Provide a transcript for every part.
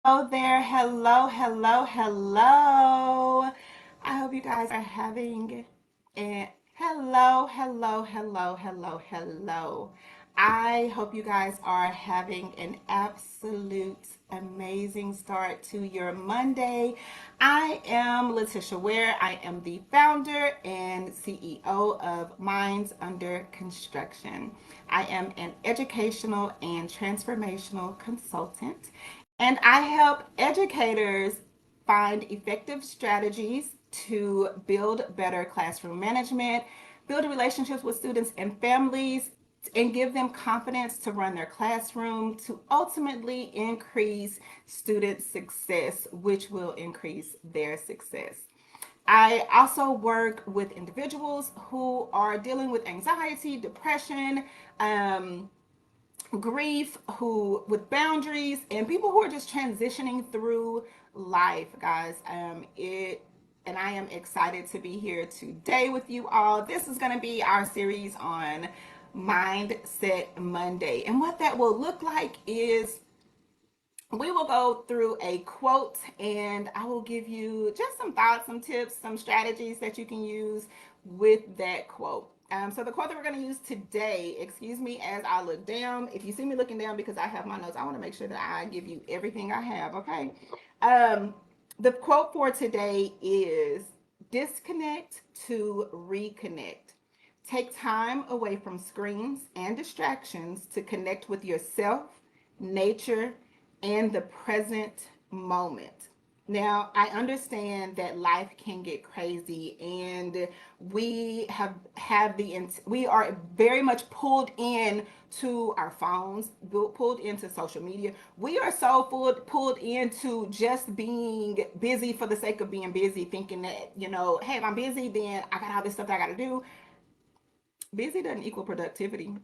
Hello there. Hello, hello, hello. I hope you guys are having a hello. I hope you guys are having an absolute amazing start to your Monday. I am Letitia Ware. I am the founder and CEO of Minds Under Construction. I am an educational and transformational consultant, and I help educators find effective strategies to build better classroom management, build relationships with students and families, and give them confidence to run their classroom to ultimately increase student success, which will increase their success. I also work with individuals who are dealing with anxiety, depression, grief, who with boundaries, and people who are just transitioning through life, guys. And I am excited to be here today with you all. This is going to be our series on Mindset Monday, and what that will look like is we will go through a quote, and I will give you just some thoughts, some tips, some strategies that you can use with that quote. So the quote that we're going to use today, excuse me as I look down. If you see me looking down because I have my notes, I want to make sure that I give you everything I have, okay? Um, the quote for today is disconnect to reconnect. Take time away from screens and distractions to connect with yourself, nature, and the present moment. Now, I understand that life can get crazy, and we are very much pulled in to our phones, pulled into social media. We are so pulled into just being busy for the sake of being busy, thinking that, hey, if I'm busy, then I got all this stuff that I got to do. Busy doesn't equal productivity.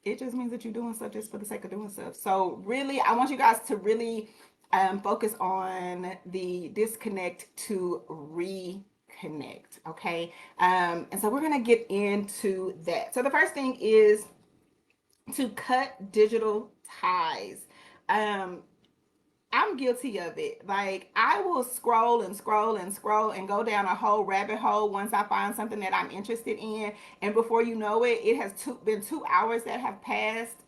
It just means that you're doing stuff just for the sake of doing stuff. So really, I want you guys to really focus on the disconnect to reconnect. Okay. And so we're going to get into that. So the first thing is to cut digital ties. Um, I'm guilty of it. Like, I will scroll and scroll and scroll and go down a whole rabbit hole once I find something that I'm interested in. And before you know it, it has been 2 hours that have passed.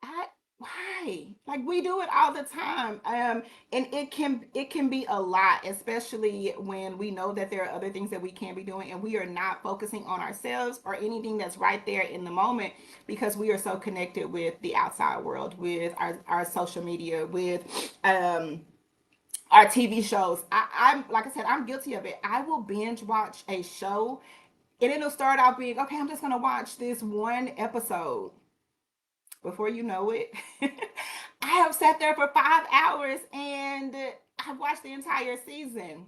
I Why? Like, we do it all the time. And it can be a lot, especially when we know that there are other things that we can be doing, and we are not focusing on ourselves or anything that's right there in the moment, because we are so connected with the outside world, with our social media, with our TV shows. I'm like I said, I'm guilty of it. I will binge watch a show, and it'll start out being, okay, I'm just gonna watch this one episode. Before you know it, I have sat there for 5 hours and I've watched the entire season.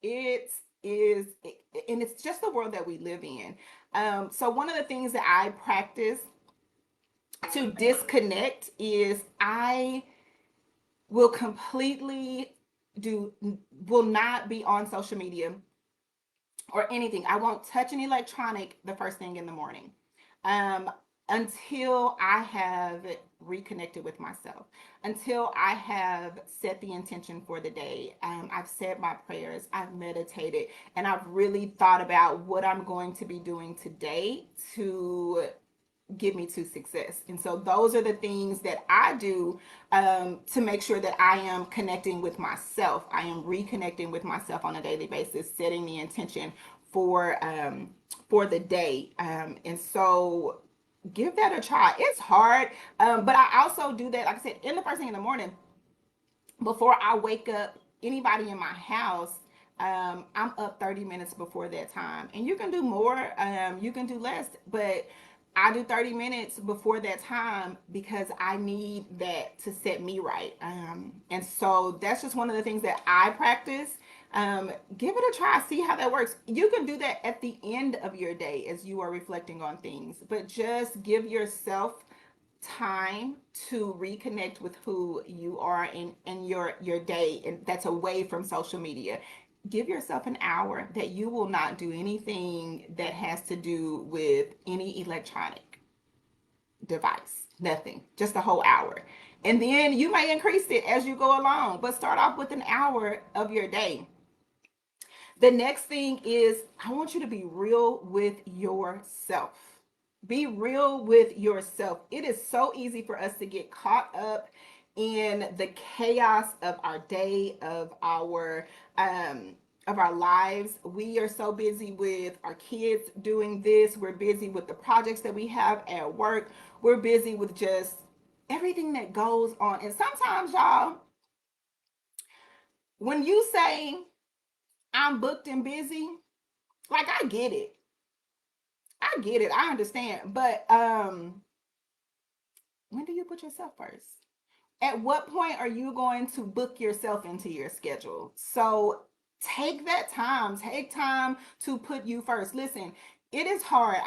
It is, and it's just the world that we live in. So one of the things that I practice to disconnect is I will completely do will not be on social media or anything. I won't touch an electronic the first thing in the morning, um, until I have reconnected with myself, until I have set the intention for the day. I've said my prayers, I've meditated, and I've really thought about what I'm going to be doing today to get me to success. And so those are the things that I do, to make sure that I am connecting with myself. I am reconnecting with myself on a daily basis, setting the intention for the day. And so give that a try. It's hard, but I also do that, like I said, in the first thing in the morning before I wake up anybody in my house. I'm up 30 minutes before that time. And you can do more, you can do less, but I do 30 minutes before that time because I need that to set me right. And so that's just one of the things that I practice. Give it a try, see how that works. You can do that at the end of your day as you are reflecting on things, but just give yourself time to reconnect with who you are in your day, and that's away from social media. Give yourself an hour that you will not do anything that has to do with any electronic device. Nothing, just a whole hour. And then you may increase it as you go along, but start off with an hour of your day. The next thing is I want you to be real with yourself. Be real with yourself. It is so easy for us to get caught up in the chaos of our day, of our lives. We are so busy with our kids doing this. We're busy with the projects that we have at work. We're busy with just everything that goes on. And sometimes, y'all, when you say I'm booked and busy, like I get it. I get it. I understand. But when do you put yourself first? At what point are you going to book yourself into your schedule? So take that time. Take time to put you first. Listen, it is hard.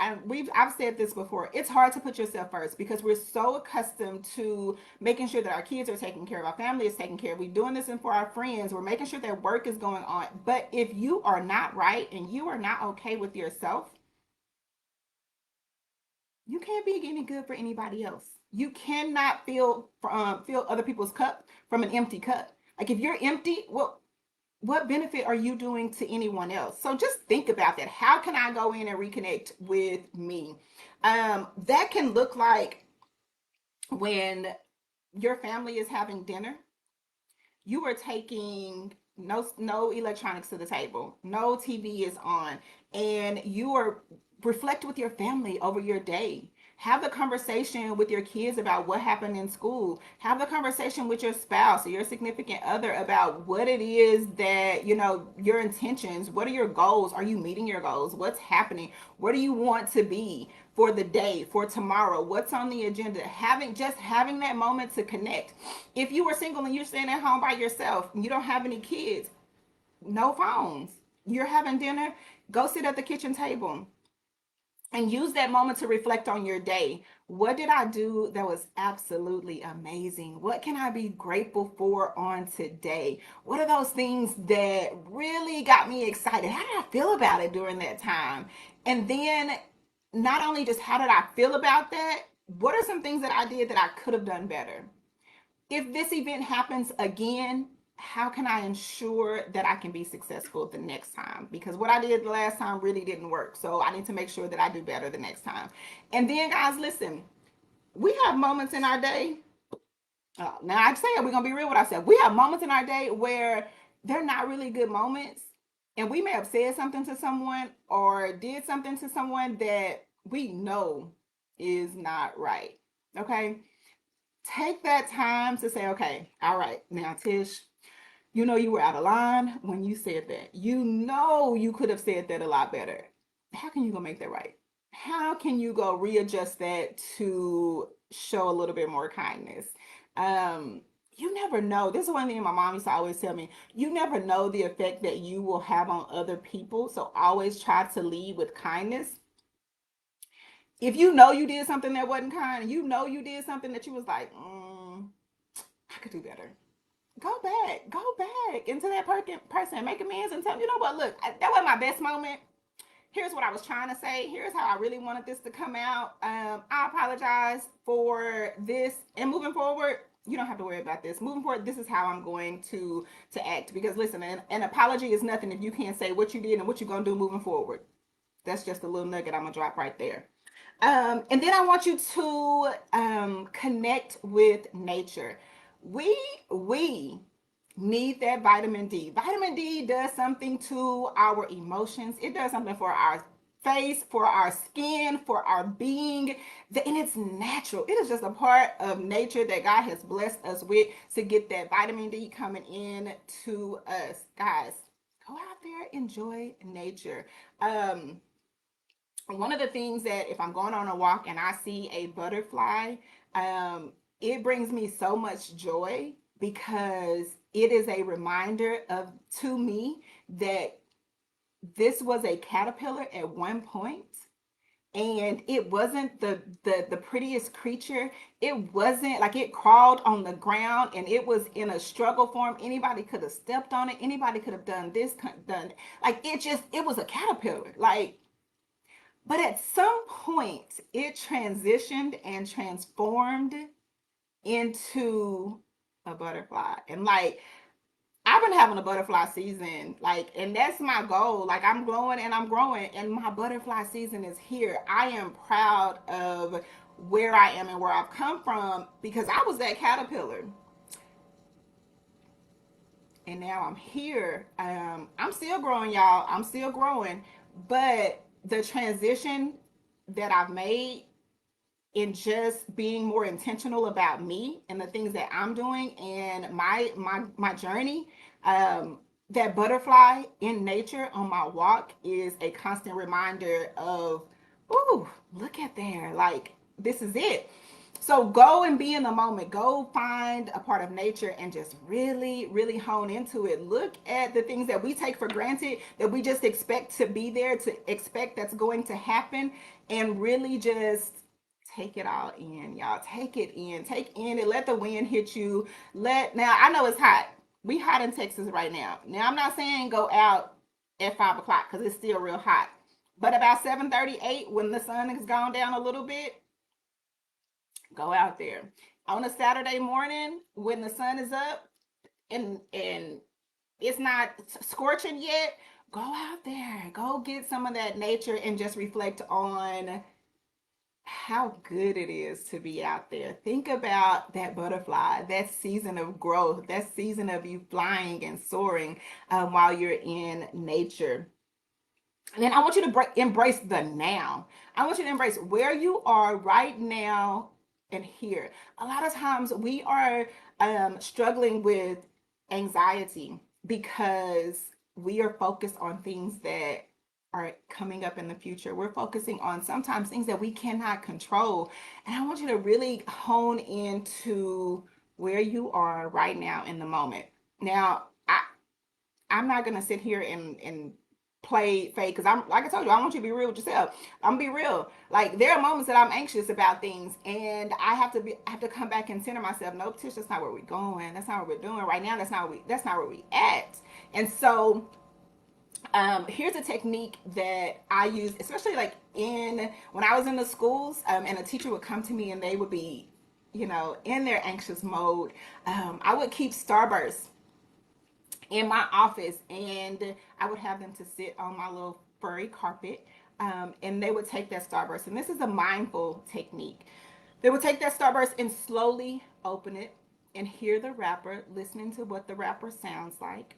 I've said this before. It's hard to put yourself first because we're so accustomed to making sure that our kids are taken care of, our family is taken care of. We're doing this and for our friends. We're making sure that work is going on. But if you are not right and you are not okay with yourself, you can't be any good for anybody else. You cannot fill other people's cup from an empty cup. Like if you're empty, what benefit are you doing to anyone else? So just think about that. How can I go in and reconnect with me? That can look like when your family is having dinner, you are taking no electronics to the table, no TV is on, and you are reflect with your family over your day. Have the conversation with your kids about what happened in school. Have the conversation with your spouse or your significant other about what it is that, your intentions. What are your goals? Are you meeting your goals? What's happening? Where do you want to be for the day, for tomorrow? What's on the agenda? Having that moment to connect. If you were single and you're staying at home by yourself and you don't have any kids, no phones. You're having dinner, go sit at the kitchen table and use that moment to reflect on your day. What did I do that was absolutely amazing? What can I be grateful for on today? What are those things that really got me excited? How did I feel about it during that time? And then not only just how did I feel about that, what are some things that I did that I could have done better? If this event happens again, how can I ensure that I can be successful the next time? Because what I did the last time really didn't work. So I need to make sure that I do better the next time. And then, guys, listen, we have moments in our day. Now, I say we're going to be real with ourselves. We have moments in our day where they're not really good moments. And we may have said something to someone or did something to someone that we know is not right. Okay? Take that time to say, okay, all right, now Tish, you were out of line when you said that. You could have said that a lot better. How can you go make that right? How can you go readjust that to show a little bit more kindness? You never know. This is one thing my mom used to always tell me. You never know the effect that you will have on other people. So always try to lead with kindness. If you know you did something that wasn't kind, you did something that you was like, I could do better. Go back into that person, make amends, and tell them, you know what? Look, that was my best moment. Here's what I was trying to say. Here's how I really wanted this to come out. I apologize for this, and moving forward, you don't have to worry about this. Moving forward, this is how I'm going to act. Because listen, an apology is nothing if you can't say what you did and what you're gonna do moving forward. That's just a little nugget I'm gonna drop right there. And then I want you to connect with nature. We need that vitamin D. Vitamin D does something to our emotions. It does something for our face, for our skin, for our being, and it's natural. It is just a part of nature that God has blessed us with to get that vitamin D coming in to us. Guys, go out there, enjoy nature. One of the things that if I'm going on a walk and I see a butterfly, it brings me so much joy because it is a reminder of to me that this was a caterpillar at one point, and it wasn't the prettiest creature. It wasn't like it crawled on the ground and it was in a struggle form. Anybody could have stepped on it. Anybody could have done this, done like it was a caterpillar. Like, but at some point, it transitioned and transformed into a butterfly. And like, I've been having a butterfly season, like, and that's my goal. Like, I'm glowing and I'm growing, and my butterfly season is here. I am proud of where I am and where I've come from, because I was that caterpillar, and now I'm here. I'm still growing, y'all. I'm still growing, but the transition that I've made in just being more intentional about me and the things that I'm doing and my journey. That butterfly in nature on my walk is a constant reminder of, ooh, look at there, like, this is it. So go and be in the moment. Go find a part of nature and just really, really hone into it. Look at the things that we take for granted, that we just expect to be there, to expect that's going to happen, and really just take it all in, y'all. Take it in. Take in and let the wind hit you. Now I know it's hot. We hot in Texas right now. Now I'm not saying go out at 5 o'clock because it's still real hot. But about 7:38, when the sun has gone down a little bit, go out there. On a Saturday morning when the sun is up and it's not scorching yet, go out there. Go get some of that nature and just reflect on how good it is to be out there. Think about that butterfly, that season of growth, that season of you flying and soaring while you're in nature. And then I want you to embrace the now. I want you to embrace where you are right now and here. A lot of times we are struggling with anxiety because we are focused on things that are coming up in the future. We're focusing on sometimes things that we cannot control. And I want you to really hone into where you are right now in the moment. Now, I'm not gonna sit here and play fake, because I'm, like I told you, I want you to be real with yourself. I'm gonna be real. Like, there are moments that I'm anxious about things, and I have to come back and center myself. Nope, Tish, that's not where we're going. That's not what we're doing right now. That's not where we at. And so here's a technique that I use, especially like in when I was in the schools, and a teacher would come to me and they would be, in their anxious mode. I would keep Starburst in my office, and I would have them to sit on my little furry carpet, and they would take that Starburst, and this is a mindful technique. They would take that Starburst and slowly open it and hear the wrapper, listening to what the wrapper sounds like.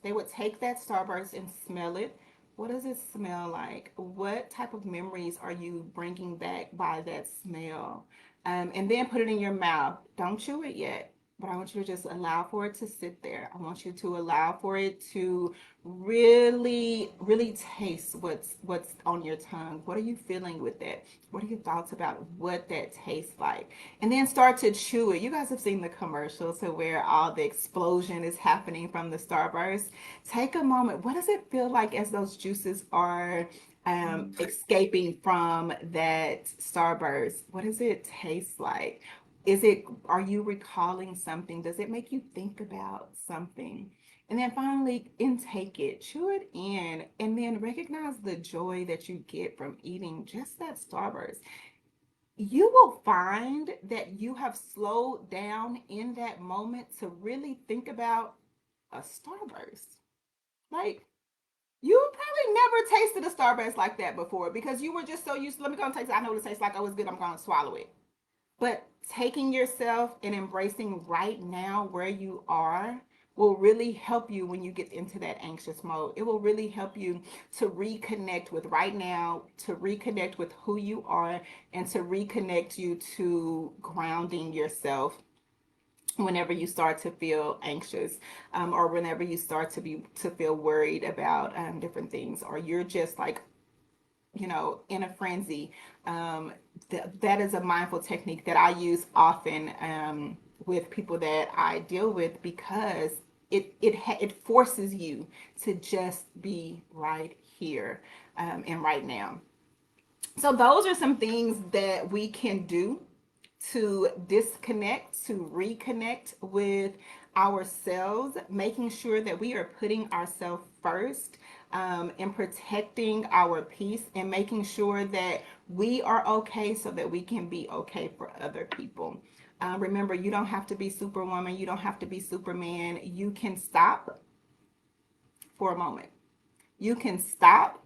They would take that Starburst and smell it. What does it smell like? What type of memories are you bringing back by that smell? And then put it in your mouth. Don't chew it yet, but I want you to just allow for it to sit there. I want you to allow for it to really, really taste what's on your tongue. What are you feeling with that? What are your thoughts about what that tastes like? And then start to chew it. You guys have seen the commercials to where all the explosion is happening from the Starburst. Take a moment. What does it feel like as those juices are escaping from that Starburst? What does it taste like? Are you recalling something? Does it make you think about something? And then finally, intake it, chew it in, and then recognize the joy that you get from eating just that Starburst. You will find that you have slowed down in that moment to really think about a Starburst. Like, you probably never tasted a Starburst like that before because you were just so used to, let me go and taste it. I know what it tastes like. Oh, it's good. I'm going to swallow it. But taking yourself and embracing right now where you are will really help you when you get into that anxious mode. It will really help you to reconnect with right now, to reconnect with who you are, and to reconnect you to grounding yourself whenever you start to feel anxious, or whenever you start to feel worried about different things, or you're just like, in a frenzy. That is a mindful technique that I use often with people that I deal with, because it forces you to just be right here and right now. So those are some things that we can do to disconnect, to reconnect with ourselves, making sure that we are putting ourselves first, and protecting our peace, and making sure that we are okay so that we can be okay for other people. Remember, you don't have to be Superwoman. You don't have to be Superman. You can stop for a moment. You can stop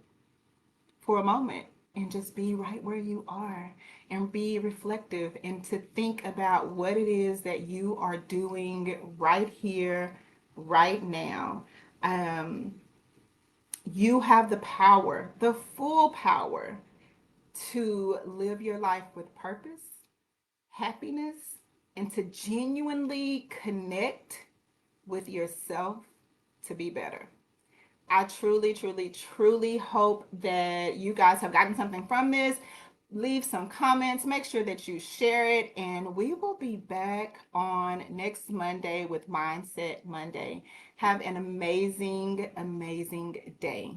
for a moment and just be right where you are and be reflective and to think about what it is that you are doing right here, right now. Um, you have the power, the full power to live your life with purpose, happiness, and to genuinely connect with yourself to be better. I truly, truly, truly hope that you guys have gotten something from this. Leave some comments, make sure that you share it, and we will be back on next Monday with Mindset Monday. Have an amazing, amazing day.